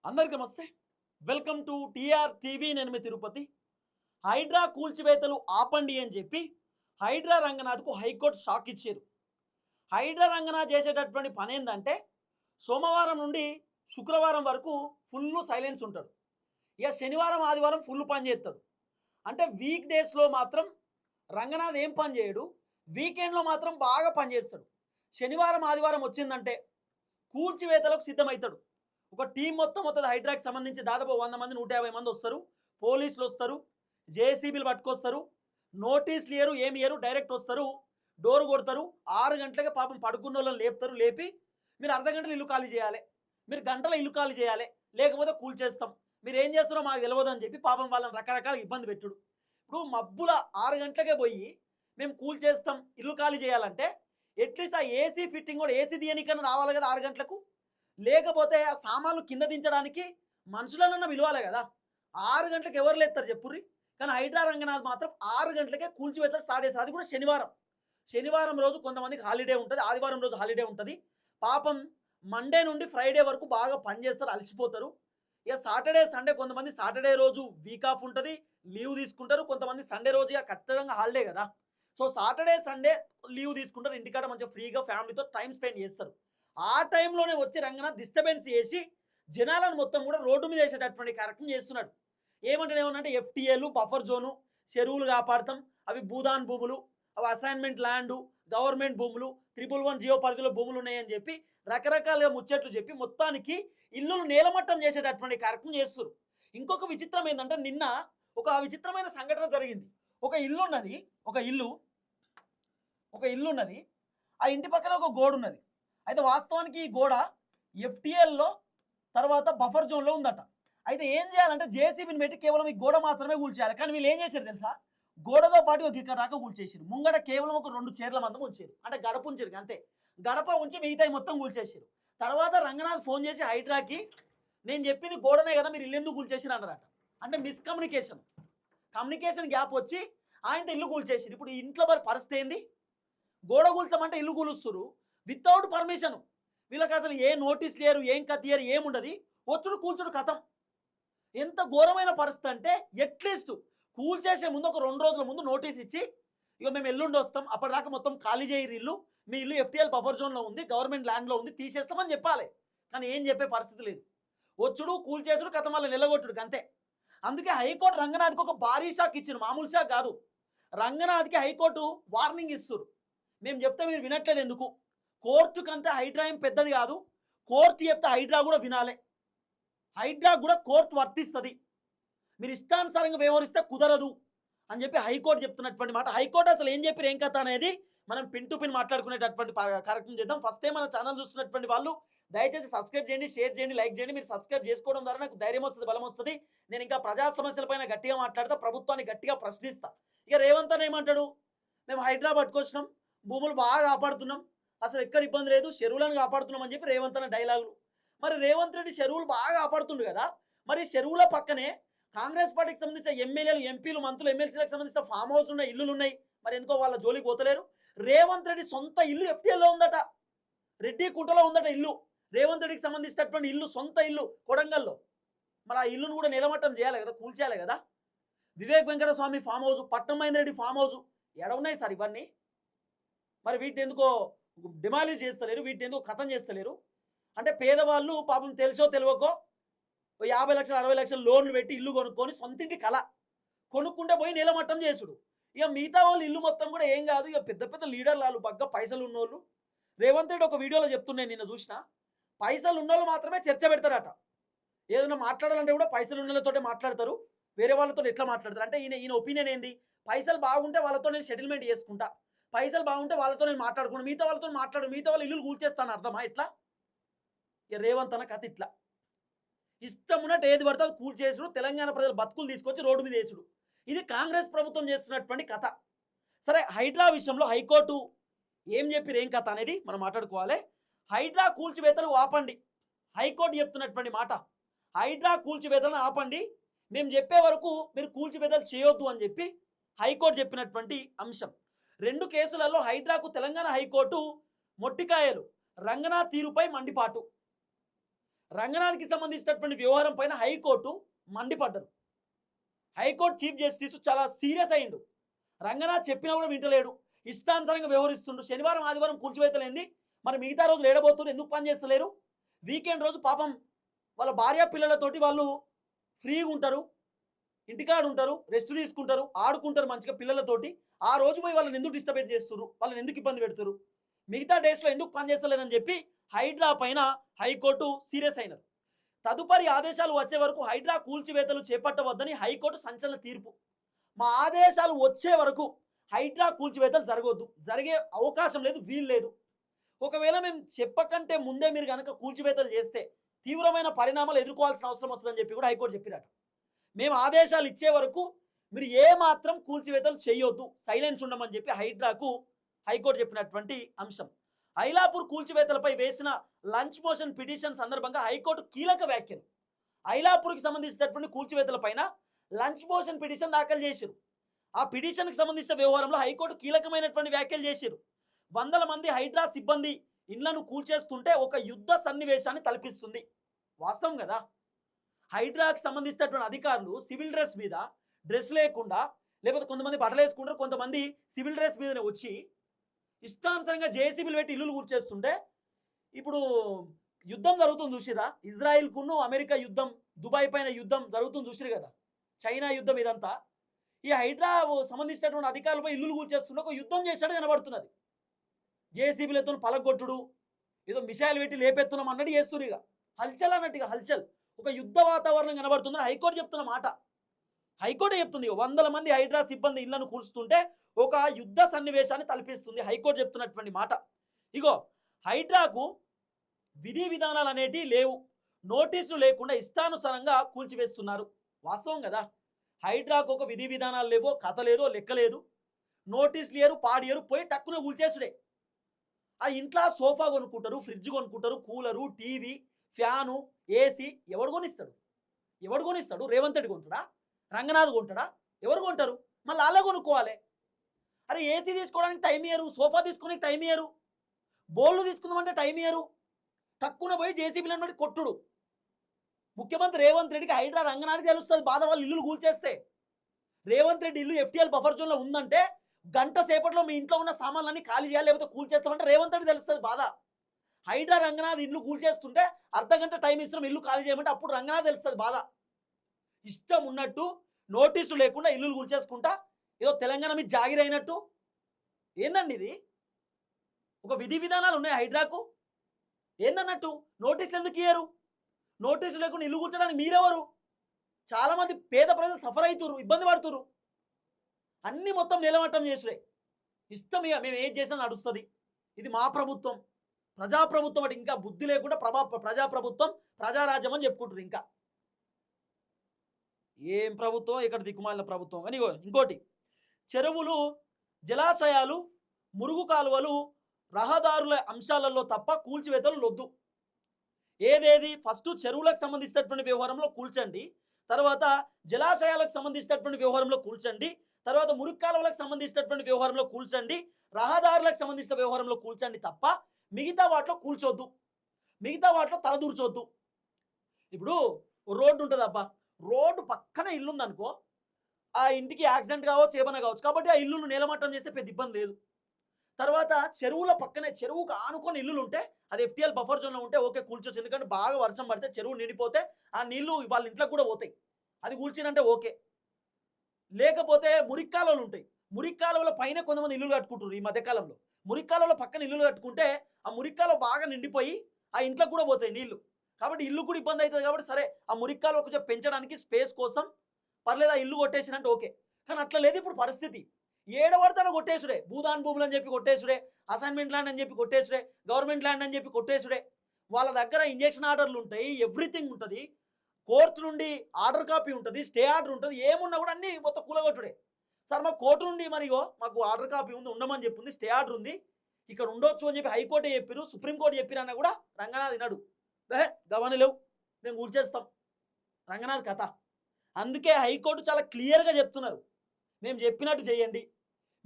అందరికీ నమస్తే. Welcome to TR TV. నేను మీ తిరుపతి. హైడ్రా కూల్చివేతలు ఆపండి అని చెప్పి హైడ్రా రంగనాథ్కు హైకోర్టు షాక్ ఇచ్చారు. హైడ్రా రంగనాథ్ చేసేటటువంటి పని ఏంటంటే సోమవారం నుండి శుక్రవారం వరకు ఫుల్ సైలెన్స్ ఉంటాడు. ఇక శనివారం ఆదివారం ఫుల్ పని చేస్తాడు. అంటే వీక్ డేస్లో మాత్రం రంగనాథ్ ఏం పని చేయడు, వీకెండ్లో మాత్రం బాగా పని చేస్తాడు. శనివారం ఆదివారం వచ్చిందంటే కూల్చివేతలకు సిద్ధమవుతాడు. ఒక టీం మొత్తం వస్తుంది. హైడ్రాకి సంబంధించి దాదాపు 100 మంది 150 మంది వస్తారు. పోలీసులు వస్తారు, జేసీబీలు పట్టుకొస్తారు, నోటీసులు ఇయ్యరు, ఏమి ఇయ్యరు, డైరెక్ట్ వస్తారు, డోర్ కొడతారు. 6 గంటలకే పాపం పడుకున్న వాళ్ళని లేపుతారు. లేపి మీరు అర్ధ గంటలో ఇల్లు ఖాళీ చేయాలి, మీరు గంటలో ఇల్లు ఖాళీ చేయాలి, లేకపోతే కూల్చేస్తాం, మీరు ఏం చేస్తారో మాకు తెలియదు అని చెప్పి పాపం వాళ్ళని రకరకాల ఇబ్బంది పెట్టుడు. ఇప్పుడు మబ్బుల 6 గంటలకే పోయి మేము కూల్చేస్తాం, ఇల్లు ఖాళీ చేయాలంటే అట్లీస్ట్ ఆ ఏసీ ఫిట్టింగ్ కూడా ఏసీ తీయనికన్నా రావాలి కదా 6 గంటలకు. లేకపోతే ఆ సామాన్లు కింద దించడానికి మనుషులనన్నా విలువాలి కదా. 6 గంటలకు ఎవరు లేస్తారు చెప్పుర్రి. కానీ హైడ్రా రంగనాథ్ మాత్రం 6 గంటలకే కూల్చివేత స్టార్ట్ చేస్తారు. అది కూడా శనివారం. శనివారం రోజు కొంతమందికి హాలిడే ఉంటుంది, ఆదివారం రోజు హాలిడే ఉంటుంది. పాపం మండే నుండి ఫ్రైడే వరకు బాగా పనిచేస్తారు, అలసిపోతారు. ఇక సాటర్డే సండే కొంతమంది సాటర్డే రోజు వీక్ ఆఫ్ ఉంటుంది, లీవ్ తీసుకుంటారు. కొంతమంది సండే రోజు ఇక ఖచ్చితంగా హాలిడే కదా. సో సాటర్డే సండే లీవ్ తీసుకుంటారు, ఇంటికాడ మంచిగా ఫ్రీగా ఫ్యామిలీతో టైం స్పెండ్ చేస్తారు. ఆ టైంలోనే వచ్చి రంగనాథ్ డిస్టర్బెన్స్ చేసి జనాలను మొత్తం కూడా రోడ్డు మీద వేసేటటువంటి కార్యక్రమం చేస్తున్నాడు. ఏమంటే ఎఫ్టీఏలు, బఫర్ జోను, చెరువులు కాపాడతాం, అవి భూదాన్ భూములు, అవి అసైన్మెంట్ ల్యాండు, గవర్నమెంట్ భూములు, 111 జియో పరిధిలో భూములు ఉన్నాయని చెప్పి రకరకాలుగా ముచ్చట్లు చెప్పి మొత్తానికి ఇల్లులు నేలమట్టం చేసేటటువంటి కార్యక్రమం చేస్తారు. ఇంకొక విచిత్రం ఏంటంటే నిన్న ఒక విచిత్రమైన సంఘటన జరిగింది. ఒక ఇల్లు ఉన్నది, ఒక ఇల్లు ఉన్నది, ఆ ఇంటి పక్కన ఒక గోడ ఉన్నది. అయితే వాస్తవానికి ఈ గోడ ఎఫ్టీఎల్లో తర్వాత బఫర్ జోన్లో ఉందట. అయితే ఏం చేయాలంటే జేసీబీని పెట్టి కేవలం ఈ గోడ మాత్రమే కూల్చేయాలి. కానీ వీళ్ళు ఏం చేశారు తెలుసా, గోడతో పాటు ఒక ఇక్కడ దాకా కూల్చేసారు. ముంగడ కేవలం ఒక 2 చైర్ల మందం ఉంచారు, అంటే గడప ఉంచారు అంతే. గడప ఉంచి మిగతాయి మొత్తం కూల్చేసారు. తర్వాత రంగనాథ్ ఫోన్ చేసి హైడ్రాకి నేను చెప్పింది గోడనే కదా, మీరు ఇల్లు ఎందుకు కూల్చేసారు అన్నారట. అంటే కమ్యూనికేషన్ గ్యాప్ వచ్చి ఆయనతో ఇల్లు కూల్చేసారు. ఇప్పుడు ఇంట్లో మరి పరిస్థితి ఏంది, గోడ కూల్చమంటే ఇల్లు కూలుస్తారు వితౌట్ పర్మిషన్. వీళ్ళకి అసలు ఏ నోటీస్ లేరు, ఏం కత్తియరు, ఏముండదు, వచ్చుడు కూల్చుడు కథం. ఎంత ఘోరమైన పరిస్థితి అంటే అట్లీస్ట్ కూల్చేసే ముందు ఒక 2 రోజుల ముందు నోటీస్ ఇచ్చి ఇక మేము ఎల్లుండి వస్తాం, అప్పటిదాకా మొత్తం ఖాళీ చేయరు ఇల్లు, మీ ఇల్లు ఎఫ్టీఎల్ బఫర్ జోన్లో ఉంది, గవర్నమెంట్ ల్యాండ్లో ఉంది, తీసేస్తామని చెప్పాలి. కానీ ఏం చెప్పే పరిస్థితి లేదు. వచ్చుడు కూల్చేసుడు కథం, వల్ల నిలగొట్టుడు అంతే. అందుకే హైకోర్టు రంగనాథ్కి ఒక భారీ షాక్ ఇచ్చింది, మామూలు షాక్ కాదు. రంగనాథ్కి హైకోర్టు వార్నింగ్ ఇస్తారు. మేము చెప్తే మీరు వినట్లేదు ఎందుకు, కోర్టు కంటే హైడ్రా ఏం పెద్దది కాదు, కోర్టు చెప్తే హైడ్రా కూడా వినాలి, హైడ్రా కూడా కోర్టు వర్తిస్తుంది, మీరు ఇష్టానుసారంగా వ్యవహరిస్తే కుదరదు అని చెప్పి హైకోర్టు చెప్తున్నటువంటి మాట. హైకోర్టు అసలు ఏం చెప్పారు ఏం కథ అనేది మనం పిన్ టు పిన్ మాట్లాడుకునేటటువంటి కార్యక్రమం చేద్దాం. ఫస్ట్ టైం మన ఛానల్ చూస్తున్నటువంటి వాళ్ళు దయచేసి సబ్స్క్రైబ్ చేయండి, షేర్ చేయండి, లైక్ చేయండి. మీరు సబ్స్క్రైబ్ చేసుకోవడం ద్వారా నాకు ధైర్యం వస్తుంది, బలం వస్తుంది. నేను ఇంకా ప్రజా సమస్యలపైన గట్టిగా మాట్లాడతా, ప్రభుత్వాన్ని గట్టిగా ప్రశ్నిస్తా. ఇక రేవంత్ అన్న ఏమంటాడు, మేము హైడ్రా పట్టుకొచ్చినాం, భూములు బాగా కాపాడుతున్నాం, అసలు ఎక్కడ ఇబ్బంది లేదు, చెరువులను కాపాడుతున్నాం అని చెప్పి రేవంత్ అన్న డైలాగులు. మరి రేవంత్ రెడ్డి చెరువులు బాగా కాపాడుతుండు కదా, మరి చెరువుల పక్కనే కాంగ్రెస్ పార్టీకి సంబంధించిన ఎమ్మెల్యేలు, ఎంపీలు, మంత్రులు, ఎమ్మెల్సీలకు సంబంధించిన ఫామ్ హౌస్ ఉన్న ఇల్లులు ఉన్నాయి, మరి ఎందుకో వాళ్ళ జోలికి పోతలేరు. రేవంత్ రెడ్డి సొంత ఇల్లు ఎఫ్టీఎల్లో ఉందట, రెడ్డి కుంటలో ఉందట ఇల్లు, రేవంత్ రెడ్డికి సంబంధించినటువంటి ఇల్లు, సొంత ఇల్లు కొడంగల్లో. మరి ఆ ఇల్లును కూడా నిలమట్టం చేయాలి కదా, కూల్చేయాలి కదా. వివేక్ వెంకటస్వామి ఫామ్ హౌస్, పట్నం మహేందర్ రెడ్డి ఫామ్ హౌస్, ఎడ ఉన్నాయి సార్ ఇవన్నీ? మరి వీటిని ఎందుకో డిమాలిష్ చేస్తలేరు, వీటిని ఎందుకో కథం చేస్తలేరు. అంటే పేదవాళ్ళు పాపం తెలుసో తెలియకో 50 లక్షలు 60 లక్షలు లోన్లు పెట్టి ఇల్లు కొనుక్కొని సొంతింటి కళ కొనుక్కుంటే పోయి నీలమట్టం చేసుడు. ఇక మిగతా వాళ్ళు ఇల్లు మొత్తం కూడా ఏం కాదు, ఇక పెద్ద పెద్ద లీడర్లు, వాళ్ళు బగ్గ పైసలు ఉన్నోళ్ళు. రేవంత్ రెడ్డి ఒక వీడియోలో చెప్తున్నాను నిన్న చూసిన, పైసలు ఉన్నోళ్ళు మాత్రమే చర్చ పెడతారట. ఏదైనా మాట్లాడాలంటే కూడా పైసలు ఉన్నోళ్ళతోటే మాట్లాడతారు, వేరే వాళ్ళతో ఎట్లా మాట్లాడతారు అంటే ఈయన ఒపీనియన్ ఏంది, పైసలు బాగుంటే వాళ్ళతో నేను సెటిల్మెంట్ చేసుకుంటా, పైసలు బాగుంటే వాళ్ళతో నేను మాట్లాడుకుంటా, మిగతా వాళ్ళతో మిగతా వాళ్ళు ఇల్లు కూల్చేస్తాను అర్థమా ఇట్లా. ఇక రేవంత్ అన్న కథ ఇట్లా, ఇష్టం ఉన్నట్టు ఏది పడితే అది కూల్చేసుడు, తెలంగాణ ప్రజల బతుకులు తీసుకొచ్చి రోడ్డు మీద వేసుడు. ఇది కాంగ్రెస్ ప్రభుత్వం చేస్తున్నటువంటి కథ. సరే, హైడ్రా విషయంలో హైకోర్టు ఏం చెప్పిరు ఏం కథ అనేది మనం మాట్లాడుకోవాలి. హైడ్రా కూల్చివేతలు ఆపండి, హైకోర్టు చెప్తున్నటువంటి మాట. హైడ్రా కూల్చివేతలను ఆపండి, మేము చెప్పే వరకు మీరు కూల్చివేతలు చేయొద్దు అని చెప్పి హైకోర్టు చెప్పినటువంటి అంశం. 2 కేసులలో హైడ్రాకు తెలంగాణ హైకోర్టు మొట్టికాయలు, రంగనాథ్ తీరుపై మండిపాటు. రంగనాథ్కి సంబంధించినటువంటి వ్యవహారం పైన హైకోర్టు మండిపడ్డరు. హైకోర్టు చీఫ్ జస్టిస్ చాలా సీరియస్ అయ్యిండు. రంగనాథ్ చెప్పినా కూడా వింటలేడు, ఇష్టానుసారంగా వ్యవహరిస్తుండు. శనివారం ఆదివారం కూల్చివేతలేంది, మరి మిగతా రోజులు ఏడబోతున్నారు, ఎందుకు పని చేస్తలేరు? వీకెండ్ రోజు పాపం వాళ్ళ భార్య పిల్లలతోటి వాళ్ళు ఫ్రీగా ఉంటారు, ఇంటికాడ ఉంటారు, రెస్ట్ తీసుకుంటారు, ఆడుకుంటారు మంచిగా పిల్లలతోటి. ఆ రోజు పోయి వాళ్ళని ఎందుకు డిస్టర్బ్ చేస్తున్నారు, వాళ్ళని ఎందుకు ఇబ్బంది పెడుతున్నారు, మిగతా డేస్లో ఎందుకు పని చేస్తలేరని చెప్పి హైడ్రా పైన హైకోర్టు సీరియస్ అయినారు. తదుపరి ఆదేశాలు వచ్చే వరకు హైడ్రా కూల్చివేతలు చేపట్టవద్దని హైకోర్టు సంచలన తీర్పు. మా ఆదేశాలు వచ్చే వరకు హైడ్రా కూల్చివేతలు జరగవద్దు, జరిగే అవకాశం లేదు, వీలు లేదు. ఒకవేళ మేము చెప్పకంటే ముందే మీరు కనుక కూల్చివేతలు చేస్తే తీవ్రమైన పరిణామాలు ఎదుర్కోవాల్సిన అవసరం వస్తుందని చెప్పి కూడా హైకోర్టు చెప్పినట. మేము ఆదేశాలు ఇచ్చే వరకు మీరు ఏ మాత్రం కూల్చివేతలు చేయొద్దు, సైలెన్స్ ఉండమని చెప్పి హైడ్రాకు హైకోర్టు చెప్పినటువంటి అంశం. ఐలాపూర్ కూల్చివేతలపై వేసిన లంచ్ మోషన్ పిటిషన్ సందర్భంగా హైకోర్టు కీలక వ్యాఖ్యలు. ఐలాపూర్కి సంబంధించినటువంటి కూల్చివేతల పైన లంచ్ మోషన్ పిటిషన్ దాఖలు చేశారు. ఆ పిటిషన్కి సంబంధించిన వ్యవహారంలో హైకోర్టు కీలకమైనటువంటి వ్యాఖ్యలు చేశారు. వందల మంది హైడ్రా సిబ్బంది ఇళ్లను కూల్చేస్తుంటే ఒక యుద్ధ సన్నివేశాన్ని తలపిస్తుంది. వాస్తవం కదా. హైడ్రాకి సంబంధించినటువంటి అధికారులు సివిల్ డ్రెస్ మీద, డ్రెస్ లేకుండా, లేకపోతే కొంతమంది బట్టలు వేసుకుంటారు, కొంతమంది సివిల్ డ్రెస్ మీదనే వచ్చి ఇష్టానుసారంగా జేసీబీలు పెట్టి ఇల్లులు కూల్చేస్తుంటే, ఇప్పుడు యుద్ధం జరుగుతుంది చూసిరా, ఇజ్రాయిల్కును అమెరికా యుద్ధం, దుబాయ్ పైన యుద్ధం జరుగుతుంది చూసిరు కదా, చైనా యుద్ధం. ఇదంతా ఈ హైడ్రా సంబంధించినటువంటి అధికారులపై ఇల్లులు కూల్చేస్తుంటే ఒక యుద్ధం చేశాడు కనబడుతున్నది. జేసీబీలతో పలగొట్టుడు, ఏదో మిసైల్ పెట్టి లేపెత్తున్నాం అన్నట్టు చేస్తున్నారు. ఇక హల్చల్ అన్నట్టుగా హల్చల్, ఒక యుద్ధ వాతావరణం కనబడుతుందని హైకోర్టు చెప్తున్న మాట. హైకోర్టు చెప్తుంది వందల మంది హైడ్రా సిబ్బంది ఇళ్లను కూల్చుతుంటే ఒక యుద్ధ సన్నివేశాన్ని తలపిస్తుంది, హైకోర్టు చెప్తున్నటువంటి మాట. ఇగో హైడ్రాకు విధి విధానాలు అనేటివి లేవు, నోటీసులు లేకుండా ఇష్టానుసారంగా కూల్చివేస్తున్నారు. వాస్తవం కదా. హైడ్రాకు ఒక విధి విధానాలు లేవో, కథ లేదో, లెక్క లేదు, నోటీసులు ఇయరు, పాడియరు, పోయి టక్కున కూల్చేసుడే. ఆ ఇంట్లో సోఫా కొనుక్కుంటారు, ఫ్రిడ్జ్ కొనుక్కుంటారు, కూలరు, టీవీ, ఫ్యాను, ఏసీ ఎవడు కొనిస్తాడు? ఎవడు కొనిస్తాడు? రేవంత్ రెడ్డి కొంటాడా? రంగనాథ్ కొంటాడా? ఎవరు కొంటారు? మళ్ళీ అలా కొనుక్కోవాలి. అరే ఏసీ తీసుకోవడానికి టైం ఇయ్యరు, సోఫా తీసుకోవడానికి టైం ఇయ్యరు, బోళ్ళు తీసుకుందామంటే టైం ఇయ్యరు, టక్కున పోయి జేసీబీలను బట్టి కొట్టుడు. ముఖ్యమంత్రి రేవంత్ రెడ్డికి హైడ్రా రంగనాథ్కి తెలుస్తుంది బాధ, వాళ్ళు ఇల్లులు కూల్చేస్తే. రేవంత్ రెడ్డి ఇల్లు FTL బఫర్ జోన్లో ఉందంటే గంట సేపట్లో మీ ఇంట్లో ఉన్న సామాన్లన్నీ ఖాళీ చేయాలి, లేకపోతే కూల్చేస్తామంటే రేవంత్ రెడ్డి తెలుస్తుంది బాధ. హైడ్రా రంగనాథ్ ఇల్లు కూల్చేస్తుంటే అర్ధగంట టైం ఇస్తున్నాం ఇల్లు ఖాళీ చేయమంటే అప్పుడు రంగనాథ్ తెలుస్తుంది బాధ. ఇష్టం ఉన్నట్టు నోటీసులు లేకుండా ఇల్లులు కూల్చేసుకుంటా ఏదో తెలంగాణ మీద జాగిరైనట్టు. ఏందండి ఇది? ఒక విధి విధానాలు ఉన్నాయి హైడ్రాకు. ఏందన్నట్టు నోటీసులు ఎందుకు ఇయ్యరు? నోటీసులు లేకుండా ఇల్లు కూల్చడానికి మీరెవరు? చాలామంది పేద ప్రజలు సఫర్ అవుతున్నారు, ఇబ్బంది పడుతున్నారు. అన్నీ మొత్తం నిలమట్టం చేసుడే. ఇష్టం ఇక మేము ఏం చేసినా నడుస్తుంది. ఇది మా ప్రభుత్వం, ప్రజాప్రభుత్వం అంటే ఇంకా బుద్ధి లేకుండా ప్రజాప్రభుత్వం, ప్రజారాజ్యం అని చెప్పుకుంటారు. ఇంకా ఏం ప్రభుత్వం, ఇక్కడ దిక్కుమాలిన ప్రభుత్వం. అని ఇంకోటి, చెరువులు, జలాశయాలు, మురుగు కాలువలు, రహదారుల అంశాలలో తప్ప కూల్చివేతలు లొద్దు. ఏదేది ఫస్ట్ చెరువులకు సంబంధించినటువంటి వ్యవహారంలో కూల్చండి, తర్వాత జలాశయాలకు సంబంధించినటువంటి వ్యవహారంలో కూల్చండి, తర్వాత మురుగు కాలువలకు సంబంధించినటువంటి వ్యవహారంలో కూల్చండి, రహదారులకు సంబంధించిన వ్యవహారంలో కూల్చండి తప్ప మిగతా వాటిలో కూల్చొద్దు, మిగతా వాటిలో తలదూర్చొద్దు. ఇప్పుడు రోడ్డు ఉంటుంది అబ్బా, రోడ్డు పక్కన ఇల్లు ఉందనుకో, ఆ ఇంటికి యాక్సిడెంట్ కావచ్చు, ఏమైనా కావచ్చు, కాబట్టి ఆ ఇల్లును నేలమట్టం చేస్తే పెద్ద ఇబ్బంది లేదు. తర్వాత చెరువుల పక్కనే, చెరువుకు ఆనుకొని ఇల్లులు ఉంటే, అది FTL బఫర్ జోన్లో ఉంటే ఓకే కూల్చొచ్చు, ఎందుకంటే బాగా వర్షం పడితే చెరువు నిండిపోతే ఆ నీళ్లు వాళ్ళ ఇంట్లోకి కూడా పోతాయి, అది కూల్చినంటే ఓకే. లేకపోతే మురిక్కాలువలు ఉంటాయి, మురిక్కాలువల పైన కొంతమంది ఇల్లులు కట్టుకుంటారు. ఈ మధ్యకాలంలో మురిక్కాలువల పక్కన ఇల్లులు కట్టుకుంటే ఆ మురిక్కాలువ బాగా నిండిపోయి ఆ ఇంట్లోకి కూడా పోతాయి నీళ్లు, కాబట్టి ఇల్లు కూడా ఇబ్బంది అవుతుంది. కాబట్టి సరే ఆ మురిక్కాలువ కొంచెం పెంచడానికి స్పేస్ కోసం పర్లేదు ఆ ఇల్లు కొట్టేసినంటే ఓకే. కానీ అట్లా లేదు ఇప్పుడు పరిస్థితి. ఏడవడతన కొట్టేసుడే, భూదాన్ భూములు అని చెప్పి కొట్టేసుడే, అసైన్మెంట్ ల్యాండ్ అని చెప్పి కొట్టేసుడే, గవర్నమెంట్ ల్యాండ్ అని చెప్పి కొట్టేసుడే. వాళ్ళ దగ్గర ఇంజెక్షన్ ఆర్డర్లు ఉంటాయి, ఎవ్రీథింగ్ ఉంటుంది, కోర్టు నుండి ఆర్డర్ కాపీ ఉంటుంది, స్టే ఆర్డర్ ఉంటుంది, ఏమున్నా కూడా అన్నీ మొత్తం కూలగొట్టుడే. సార్ మాకు కోర్టు నుండి మరిగో మాకు ఆర్డర్ కాపీ ఉంది, ఉండమని చెప్పింది, స్టే ఆర్డర్ ఉంది, ఇక్కడ ఉండొచ్చు అని చెప్పి హైకోర్టు చెప్పారు, సుప్రీంకోర్టు చెప్పిరన్నా కూడా రంగనాథ్ విన్నాడు. గవని లేవు, మేము కూల్చేస్తాం, రంగనాథ్ కథ. అందుకే హైకోర్టు చాలా క్లియర్గా చెప్తున్నారు, మేము చెప్పినట్టు చేయండి,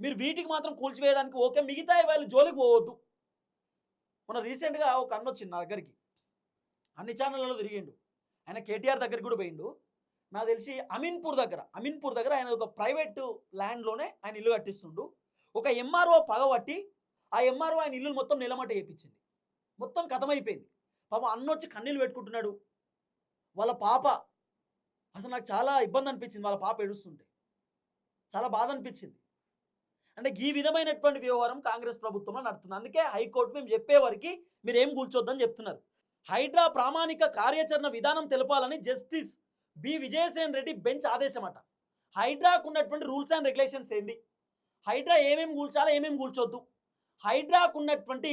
మీరు వీటికి మాత్రం కూల్చివేయడానికి ఓకే, మిగతా వాళ్ళు జోలికి పోవద్దు. మన రీసెంట్గా ఒక అన్న వచ్చింది నా దగ్గరికి, అన్ని ఛానళ్ళలో తిరిగిండు. ఆయన కేటీఆర్ దగ్గరికి కూడా పోయిండు. నాకు తెలిసి అమీన్పూర్ దగ్గర ఆయన ఒక ప్రైవేట్ ల్యాండ్లోనే ఆయన ఇల్లు కట్టిస్తుండు. ఒక ఎంఆర్ఓ పగబట్టి ఆ ఎంఆర్ఓ ఆయన ఇల్లు మొత్తం నిలమట వేయించింది. మొత్తం కథమైపోయింది. పాపం అన్నొచ్చి కన్నీళ్ళు పెట్టుకుంటున్నాడు. వాళ్ళ పాప అసలు నాకు చాలా ఇబ్బంది అనిపించింది. వాళ్ళ పాప ఏడుస్తుంటే చాలా బాధ అనిపించింది. అంటే ఈ విధమైనటువంటి వ్యవహారం కాంగ్రెస్ ప్రభుత్వంలో నడుతుంది. అందుకే హైకోర్టు మేము చెప్పే వరకు మీరు ఏం కూల్చొద్దని చెప్తున్నారు. హైడ్రా ప్రామాణిక కార్యాచరణ విధానం తెలపాలని justice B Vijaysen Reddy bench ఆదేశమట. హైడ్రాకు ఉన్నటువంటి రూల్స్ అండ్ రెగ్యులేషన్స్ ఏంది, హైడ్రా ఏమేమి కూల్చాలో ఏమేమి కూల్చొద్దు, హైడ్రాకు ఉన్నటువంటి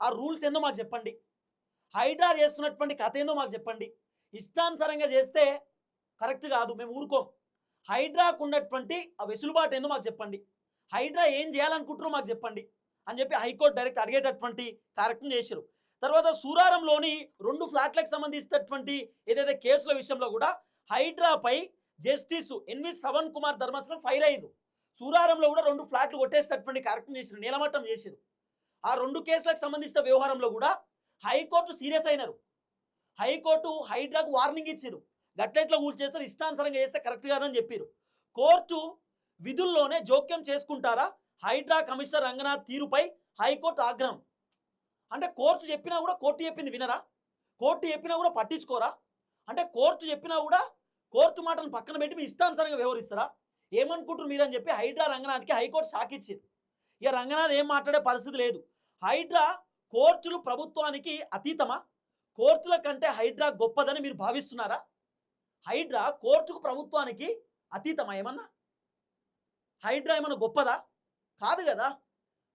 ఆ రూల్స్ ఏందో మాకు చెప్పండి, హైడ్రా చేస్తున్నటువంటి కథ ఏందో మాకు చెప్పండి. ఇష్టానుసారంగా చేస్తే కరెక్ట్ కాదు, మేము ఊరుకోం. హైడ్రాకు ఉన్నటువంటి ఆ వెసులుబాటు ఏందో మాకు చెప్పండి, హైడ్రా ఏం చేయాలనుకుంటారో మాకు చెప్పండి అని చెప్పి హైకోర్టు డైరెక్ట్ అడిగేటటువంటి కార్యక్రమం చేశారు. తర్వాత సూరారంలోని 2 ఫ్లాట్లకు సంబంధించినటువంటి ఏదైతే కేసుల విషయంలో కూడా హైడ్రాపై జస్టిస్ ఎన్వి శ్రవణ్ కుమార్ ధర్మాసనం ఫైర్ అయ్యారు. సూరారంలో కూడా 2 ఫ్లాట్లు కొట్టేసేటటువంటి కార్యక్రమం చేశారు, నీలమట్టం చేశారు. ఆ 2 కేసులకు సంబంధించిన వ్యవహారంలో కూడా హైకోర్టు సీరియస్ అయినారు. హైకోర్టు హైడ్రాకు వార్నింగ్ ఇచ్చారు, గట్లెట్లో కూల్చేస్తారు, ఇష్టానుసారంగా చేస్తే కరెక్ట్ కాదని చెప్పారు. కోర్టు విధుల్లోనే జోక్యం చేసుకుంటారా, హైడ్రా కమిషనర్ రంగనాథ్ తీరుపై హైకోర్టు ఆగ్రహం. అంటే కోర్టు చెప్పినా కూడా కోర్టు చెప్పింది వినరా, కోర్టు చెప్పినా కూడా పట్టించుకోరా, అంటే కోర్టు చెప్పినా కూడా కోర్టు మాటను పక్కన పెట్టి మీ ఇష్టానుసారంగా వ్యవహరిస్తారా, ఏమనుకుంటారు మీరని చెప్పి హైడ్రా రంగనాథ్కి హైకోర్టు షాక్ ఇచ్చింది. ఇక రంగనాథ్ ఏం మాట్లాడే పరిస్థితి లేదు. హైడ్రా కోర్టులు ప్రభుత్వానికి అతీతమా, కోర్టుల కంటే హైడ్రా గొప్పదని మీరు భావిస్తున్నారా? హైడ్రా కోర్టుకు ప్రభుత్వానికి అతీతమా? ఏమన్నా హైడ్రా ఏమన్నా గొప్పదా? కాదు కదా.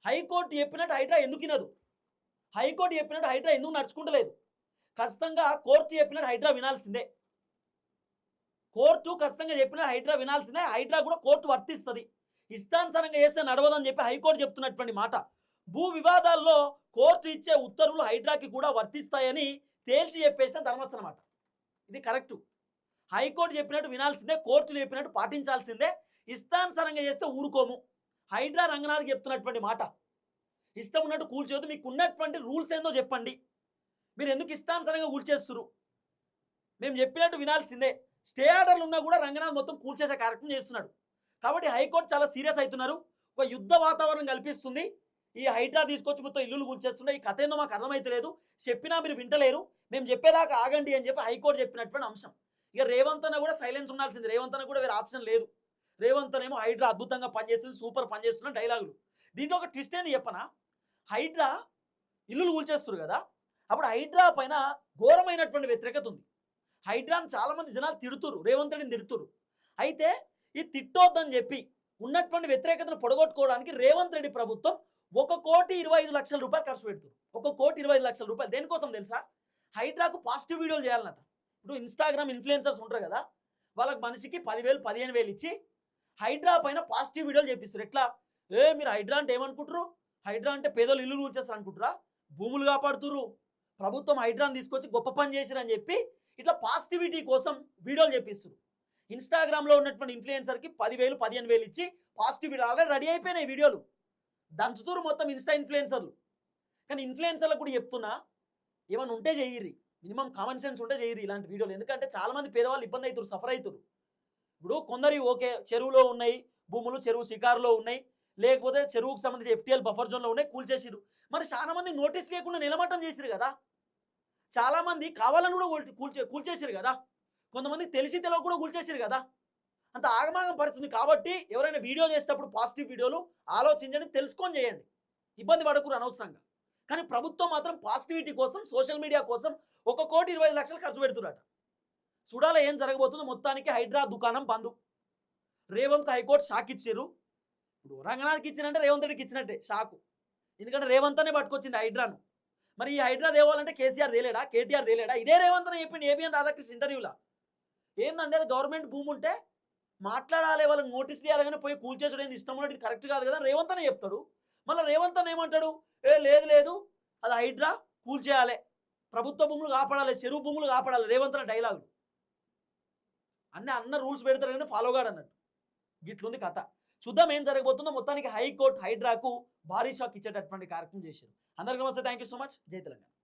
హైకోర్టు చెప్పినట్టు హైడ్రా ఎందుకు వినదు, హైకోర్టు చెప్పినట్టు హైడ్రా ఎందుకు నడుచుకుంటలేదు? ఖచ్చితంగా కోర్టు చెప్పినట్టు హైడ్రా వినాల్సిందే, కోర్టు ఖచ్చితంగా చెప్పినట్టు హైడ్రా వినాల్సిందే. హైడ్రా కూడా కోర్టు వర్తిస్తుంది, ఇష్టానుసారంగా చేస్తే నడవదని చెప్పి హైకోర్టు చెప్తున్నటువంటి మాట. భూ వివాదాల్లో కోర్టు ఇచ్చే ఉత్తర్వులు హైడ్రాకి కూడా వర్తిస్తాయని తేల్చి చెప్పేసిన ధర్మాసనం అన్నమాట. ఇది కరెక్టు. హైకోర్టు చెప్పినట్టు వినాల్సిందే, కోర్టులు చెప్పినట్టు పాటించాల్సిందే, ఇష్టానుసారంగా చేస్తే ఊరుకోము. హైడ్రా రంగనాథ్కి చెప్తున్నటువంటి మాట, ఇష్టం ఉన్నట్టు కూల్చోద్దు, మీకు ఉన్నటువంటి రూల్స్ ఏందో చెప్పండి, మీరు ఎందుకు ఇష్టానుసారంగా కూల్చేస్తున్నారు, మేము చెప్పినట్టు వినాల్సిందే. స్టే ఆర్డర్లు ఉన్నా కూడా రంగనాథ్ మొత్తం కూల్చేసే కార్యక్రమం చేస్తున్నాడు. కాబట్టి హైకోర్టు చాలా సీరియస్ అవుతున్నారు, ఒక యుద్ధ వాతావరణం కల్పిస్తుంది. ఈ హైడ్రా తీసుకొచ్చి మొత్తం ఇల్లులు కూల్చేస్తున్నాయి, ఈ కథ ఏందో మాకు అర్థమైతలేదు, చెప్పినా మీరు వింటలేరు, మేము చెప్పేదాకా ఆగండి అని చెప్పి హైకోర్టు చెప్పినటువంటి అంశం. ఇక రేవంత్ అన్న కూడా సైలెన్స్ ఉండాల్సింది, రేవంత్ అన్న కూడా వేరే ఆప్షన్ లేదు. రేవంత్ ఏమో హైడ్రా అద్భుతంగా పనిచేస్తుంది, సూపర్ పనిచేస్తున్న డైలాగులు. దీంట్లో ఒక ట్విస్ట్ ఏంది చెప్పనా, హైడ్రా ఇల్లులు కూల్చేస్తారు కదా, అప్పుడు హైడ్రా పైన ఘోరమైనటువంటి వ్యతిరేకత ఉంది. హైడ్రాని చాలామంది జనాలు తిడుతురు, రేవంత్ రెడ్డిని తిడుతురు. అయితే ఈ తిట్టొద్దని చెప్పి ఉన్నటువంటి వ్యతిరేకతను పొడగొట్టుకోవడానికి రేవంత్ రెడ్డి ప్రభుత్వం 1,25,00,000 రూపాయలు ఖర్చు పెడుతుంది. 1,25,00,000 రూపాయలు దేనికోసం తెలుసా? హైడ్రాకు పాజిటివ్ వీడియోలు చేయాలన్నట. ఇప్పుడు ఇన్స్టాగ్రామ్ ఇన్ఫ్లుయెన్సర్స్ ఉంటారు కదా, వాళ్ళకి మనిషికి 10,000 15,000 ఇచ్చి హైడ్రా పైన పాజిటివ్ వీడియోలు చేపిస్తారు. ఎట్లా, మీరు హైడ్రా అంటే ఏమనుకుంటారు, హైడ్రా అంటే పేదలు ఇల్లు కూల్చేస్తారు అనుకుంటారా, భూములు కాపాడుతురు, ప్రభుత్వం హైడ్రాని తీసుకొచ్చి గొప్ప పని చేసిరని చెప్పి ఇట్లా పాజిటివిటీ కోసం వీడియోలు చేపిస్తారు. ఇన్స్టాగ్రామ్లో ఉన్నటువంటి ఇన్ఫ్లుయెన్సర్కి 10,000 15,000 ఇచ్చి పాజిటివ్ వీడియో ఆల్రెడీ రెడీ అయిపోయినాయి వీడియోలు, దంచుతురు మొత్తం ఇన్స్టా ఇన్ఫ్లుయెన్సర్లు. కానీ ఇన్ఫ్లుయెన్సర్లకు కూడా చెప్తున్నా, ఏమైనా ఉంటే చెయ్యిర్రి, మినిమం కామన్ సెన్స్ ఉంటే చెయ్యిర్రి ఇలాంటి వీడియోలు. ఎందుకంటే చాలామంది పేదవాళ్ళు ఇబ్బంది అవుతారు, సఫర్ అవుతారు. ఇప్పుడు కొందరు ఓకే చెరువులో ఉన్నాయి భూములు, చెరువు శికారులో ఉన్నాయి, లేకపోతే చెరువుకు సంబంధించి FTL బఫర్ జోన్లో ఉన్నాయి, కూల్చేసిరు. మరి చాలా మంది నోటీస్ లేకుండా నిలమట్టం చేసిరు కదా, చాలామంది కావాలని కూడా కూల్చేసిరు కదా, కొంతమంది తెలిసి తెలియక కూడా కూల్చేసిరు కదా. అంత ఆగమాగం పరిస్థితుంది. కాబట్టి ఎవరైనా వీడియో చేసేటప్పుడు పాజిటివ్ వీడియోలు ఆలోచించండి, తెలుసుకొని చేయండి, ఇబ్బంది పడకూరు అనవసరంగా. కానీ ప్రభుత్వం మాత్రం పాజిటివిటీ కోసం, సోషల్ మీడియా కోసం 1,25,00,000 ఖర్చు పెడుతున్నారట. చూడాలి ఏం జరగబోతుందో. మొత్తానికి హైడ్రా దుకాణం బంధు. రేవంత్ హైకోర్టు షాక్ ఇచ్చారు. ఇప్పుడు రంగనాథ్కి ఇచ్చినంటే రేవంత్ రెడ్డికి ఇచ్చినట్టే షాకు, ఎందుకంటే రేవంత్ అనే పట్టుకొచ్చింది హైడ్రాను. మరి ఈ హైడ్రా తేవాలంటే కేసీఆర్ తేలేడా, కేటీఆర్ తేలేడా? ఇదే రేవంత్ అని చెప్పింది ఏబిఎన్ రాధాకృష్ణ ఇంటర్వ్యూలో. ఏందంటే అది గవర్నమెంట్ భూమి ఉంటే మాట్లాడాలి, వాళ్ళకి నోటీసులు ఇవ్వాలి, కానీ పోయి కూల్చేసడం ఏంది, ఇష్టం ఉన్నట్టు కరెక్ట్ కాదు కదా రేవంత్ అనే చెప్తాడు. మళ్ళీ రేవంత్ అని ఏమంటాడు, లేదు అది హైడ్రా కూల్చేయాలి, ప్రభుత్వ భూములు కాపాడాలి, చెరువు భూములు కాపాడాలి, రేవంత్ అనే డైలాగు. అన్న రూల్స్ పెడతారు కానీ ఫాలో కాడు అన్నట్టు. గిట్లుంది కథ. చూద్దాం ఏం జరగబోతుందో. మొత్తానికి హైకోర్టు హైడ్రాకు భారీ షాక్ ఇచ్చేటటువంటి కార్యక్రమం చేశారు. అందరికీ నమస్తే, థ్యాంక్ యూ సో మచ్. జై తెలంగాణ.